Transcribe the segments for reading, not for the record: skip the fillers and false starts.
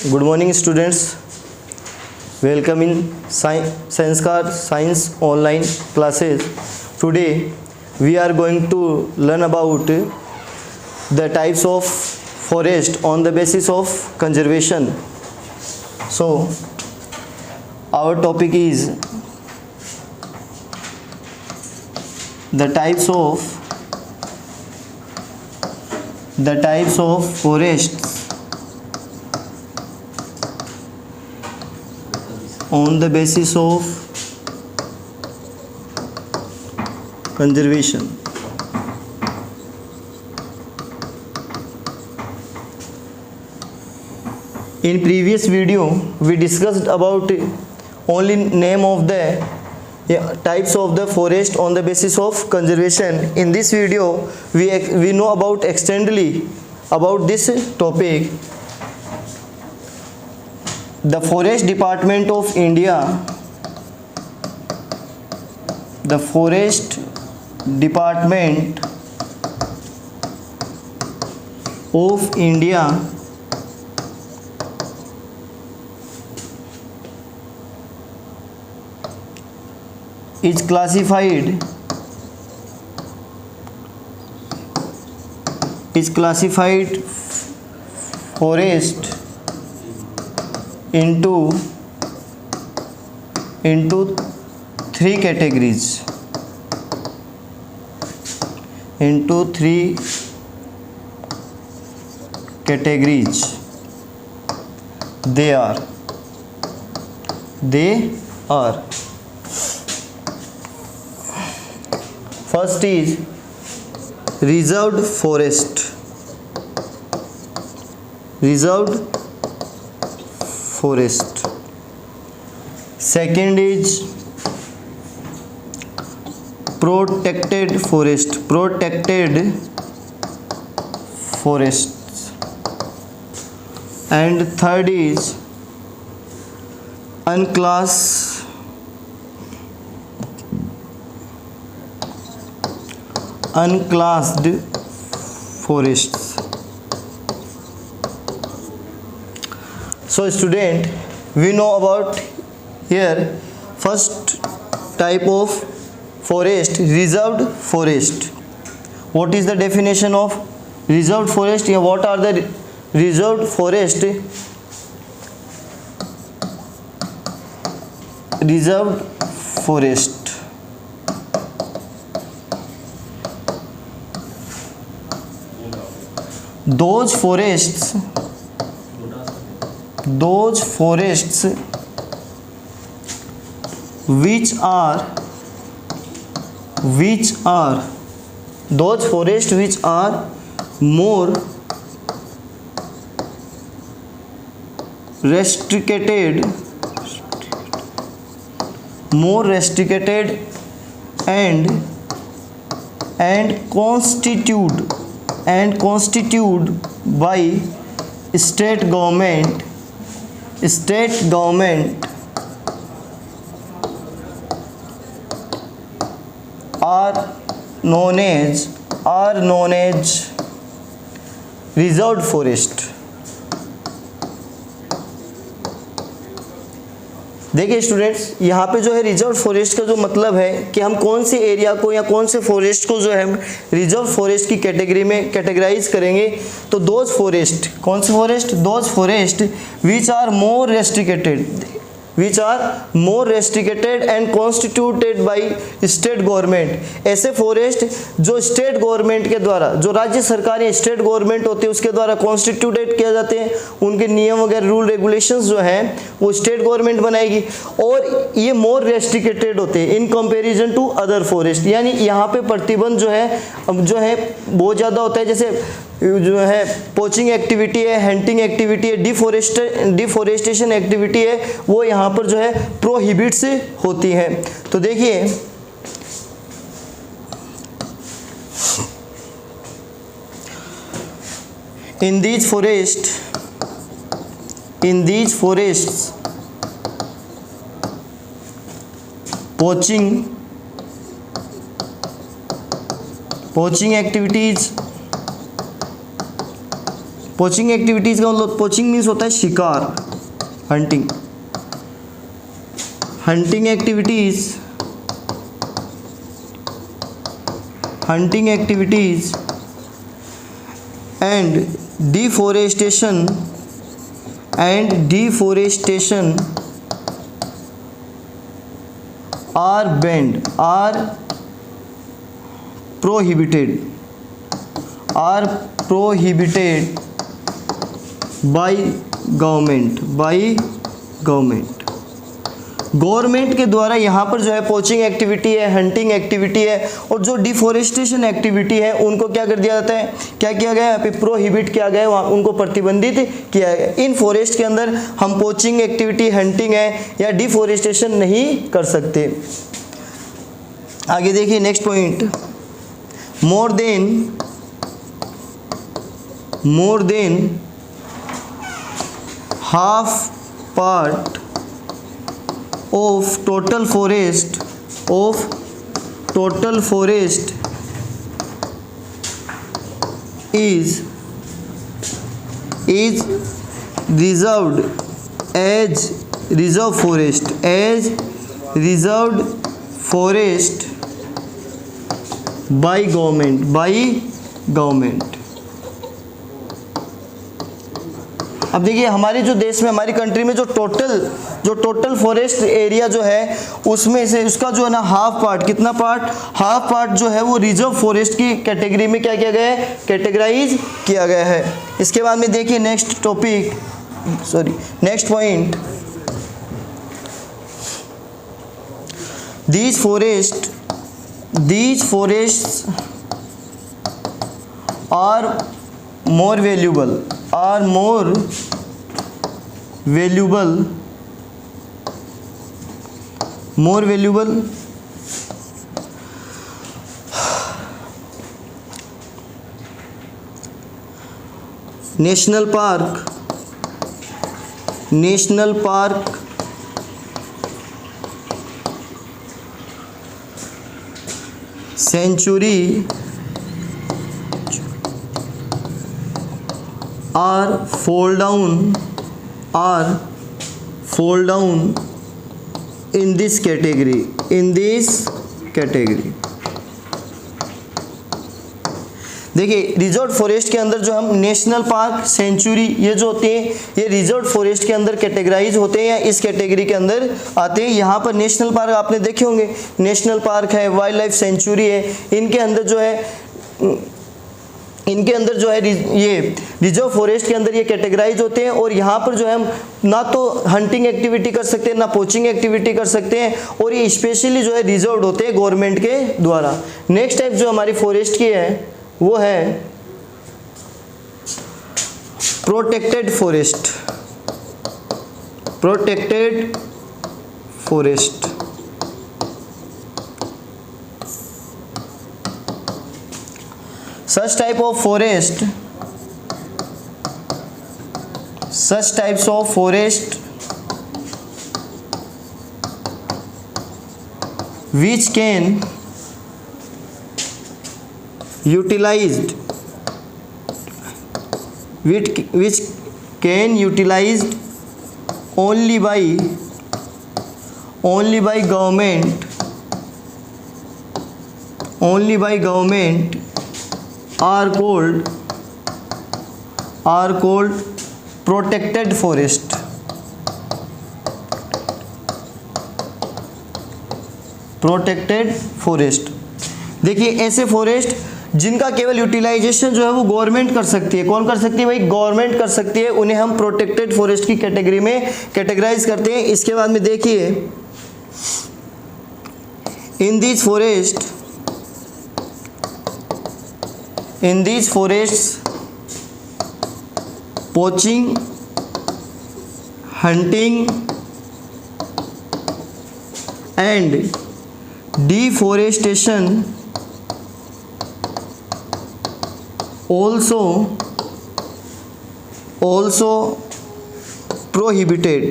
Good morning, students. Welcome in Sanskar Science online classes. Today we are going to learn about the types of forest on the basis of conservation. So our topic is the types of forests on the basis of conservation. In previous video we discussed about only name of the types of the forest on the basis of conservation. In this video we know about extensively about this topic. The Forest Department of India, the Forest Department of India is classified forest into three categories. They are first is reserved forest. Second is protected forests. And third is unclassed forests. So student, we know about here first type of forest, reserved forest. What is the definition of reserved forest? What are the reserved forest? Reserved forest. Those forests which are more restricted and constituted by state government are known as reserved forest. देखिए students, यहाँ पे जो है reserve forest का जो मतलब है कि हम कौन से एरिया को या कौन से फॉरेस्ट को जो है हम रिजर्व फॉरेस्ट की कैटेगरी में कैटेगराइज करेंगे. तो दोज फॉरेस्ट, कौन से forest? Those forest which are more restricted and constituted by state government. ऐसे फॉरेस्ट जो स्टेट गवर्नमेंट के द्वारा, जो राज्य सरकार या स्टेट गवर्नमेंट होती है उसके द्वारा कॉन्स्टिट्यूटेड किया जाते हैं. उनके नियम वगैरह रूल रेगुलेशंस जो हैं वो स्टेट गवर्नमेंट बनाएगी और ये मोर रेस्ट्रिक्टेड होते हैं in comparison to other forest. यानी यहाँ पे प्रतिबंध जो है बहुत ज़्यादा होता है. जैसे जो है पोचिंग एक्टिविटी है, हंटिंग एक्टिविटी है, डिफोरेस्टेशन एक्टिविटी है, वो यहाँ पर जो है प्रोहिबिट्स होती हैं. तो देखिए in these forests poaching activities poaching activities का मतलब, पोचिंग मीन्स होता है शिकार, hunting, hunting activities, hunting activities and deforestation are banned, are prohibited by government, government के द्वारा यहाँ पर जो है पोचिंग एक्टिविटी है, हंटिंग एक्टिविटी है और जो डिफोरेस्टेशन एक्टिविटी है उनको क्या कर दिया जाता है, क्या किया गया है, यहाँ पे प्रोहिबिट किया गया है, वहाँ उनको प्रतिबंधित किया गया। इन फॉरेस्ट के अंदर हम पोचिंग एक्टिविटी, हंटिंग है या डिफोरेस्टेशन नहीं कर सकते। आगे देखिए next point, more than half part of total forest is reserved as reserve forest by government। अब देखिए हमारे जो देश में, हमारी कंट्री में जो टोटल फॉरेस्ट एरिया जो है उसमें से उसका जो है ना हाफ पार्ट, कितना पार्ट, हाफ पार्ट जो है वो रिजर्व फॉरेस्ट की कैटेगरी में क्या किया गया है, कैटेगराइज किया गया है। इसके बाद में देखिए next point, these forests are more valuable national park sanctuary are fall down in this category। देखिए रिजर्व फॉरेस्ट के अंदर जो हम नेशनल पार्क, सेंचुरी, ये जो होते हैं ये रिजर्व फॉरेस्ट के अंदर कैटेगराइज होते हैं या इस कैटेगरी के अंदर आते हैं। यहाँ पर नेशनल पार्क आपने देखे होंगे, नेशनल पार्क है, वाइल्ड लाइफ सेंचुरी है, इनके अंदर जो है ये रिजर्व फॉरेस्ट के अंदर ये कैटेगराइज होते हैं। और यहाँ पर जो है हम ना तो हंटिंग एक्टिविटी कर सकते हैं, ना पोचिंग एक्टिविटी कर सकते हैं, और ये स्पेशली जो है रिजर्व होते हैं गवर्नमेंट के द्वारा। नेक्स्ट टाइप जो हमारी फॉरेस्ट की है वो है protected forest. Such types of forest which can utilized only by government are called protected forest। देखिए ऐसे फॉरेस्ट जिनका केवल यूटिलाइजेशन जो है वो गवर्नमेंट कर सकती है। कौन कर सकती है भाई? गवर्नमेंट कर सकती है। उन्हें हम प्रोटेक्टेड फॉरेस्ट की कैटेगरी में कैटेगराइज करते हैं। इसके बाद में देखिए in these forest poaching, hunting and deforestation also prohibited।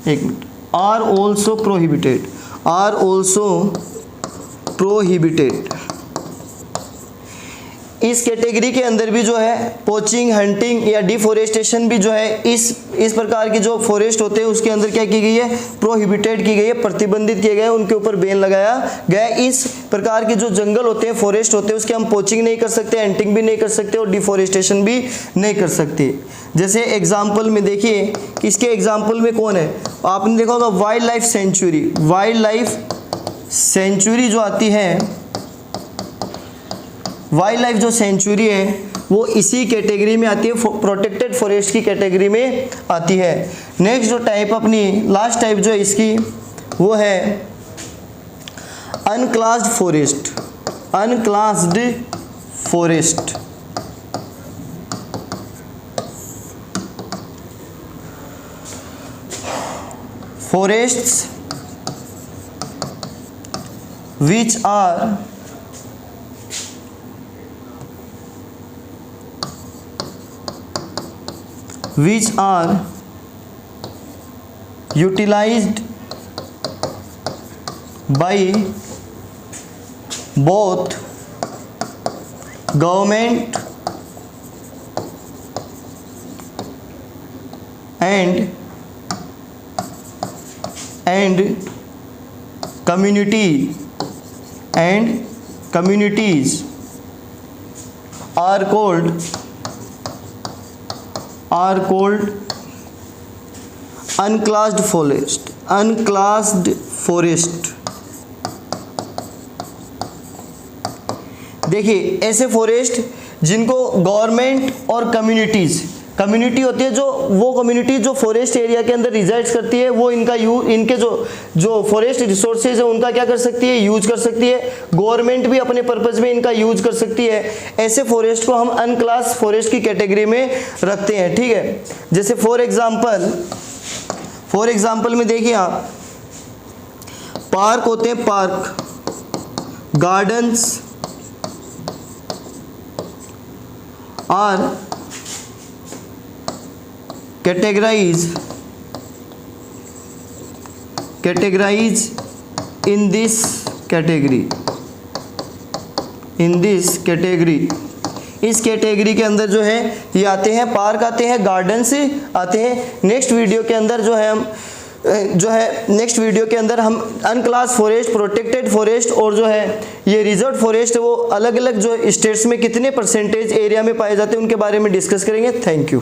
एक मिनट, are also prohibited। इस कैटेगरी के अंदर भी जो है पोचिंग, हंटिंग या डिफोरेस्टेशन भी जो है इस प्रकार की जो फॉरेस्ट होते हैं उसके अंदर क्या की गई है, प्रोहिबिटेड की गई है, प्रतिबंधित किए गए, उनके ऊपर बैन लगाया गया। इस प्रकार के जो जंगल होते हैं, फॉरेस्ट होते हैं, उसके हम पोचिंग नहीं कर सकते, हंटिंग भी नहीं कर सकते और डिफोरेस्टेशन भी नहीं कर सकते। जैसे एग्जाम्पल में देखिए कि इसके एग्जाम्पल में कौन है, आपने देखा होगा wild life sanctuary. Wild life sanctuary जो आती है, वाइल्ड लाइफ जो सेंचुरी है वो इसी कैटेगरी में आती है, प्रोटेक्टेड फॉरेस्ट की कैटेगरी में आती है। नेक्स्ट जो टाइप अपनी लास्ट टाइप जो है इसकी वो है अनक्लास्ड forest. अनक्लास्ड forest forests which are utilized by both government and communities are called unclassed forest। unclassed forest देखिए ऐसे फॉरेस्ट जिनको गवर्नमेंट और कम्युनिटी होती है, जो वो कम्युनिटी जो फॉरेस्ट एरिया के अंदर रिजाइड्स करती है, वो इनके जो फॉरेस्ट रिसोर्सेज है उनका क्या कर सकती है, यूज कर सकती है। गवर्नमेंट भी अपने पर्पज में इनका यूज कर सकती है। ऐसे फॉरेस्ट को हम अनक्लास फॉरेस्ट की कैटेगरी में रखते हैं, ठीक है। जैसे फॉर एग्जाम्पल में देखिए आप, पार्क होते हैं, park, gardens are categorize in this category। इस कैटेगरी के अंदर जो है ये आते हैं, पार्क आते हैं, गार्डन्स आते हैं। नेक्स्ट वीडियो के अंदर हम अनक्लास फॉरेस्ट, प्रोटेक्टेड फॉरेस्ट और जो है ये रिजर्व फॉरेस्ट वो अलग अलग जो स्टेट्स में कितने परसेंटेज एरिया में पाए जाते हैं उनके बारे में डिस्कस करेंगे। Thank you.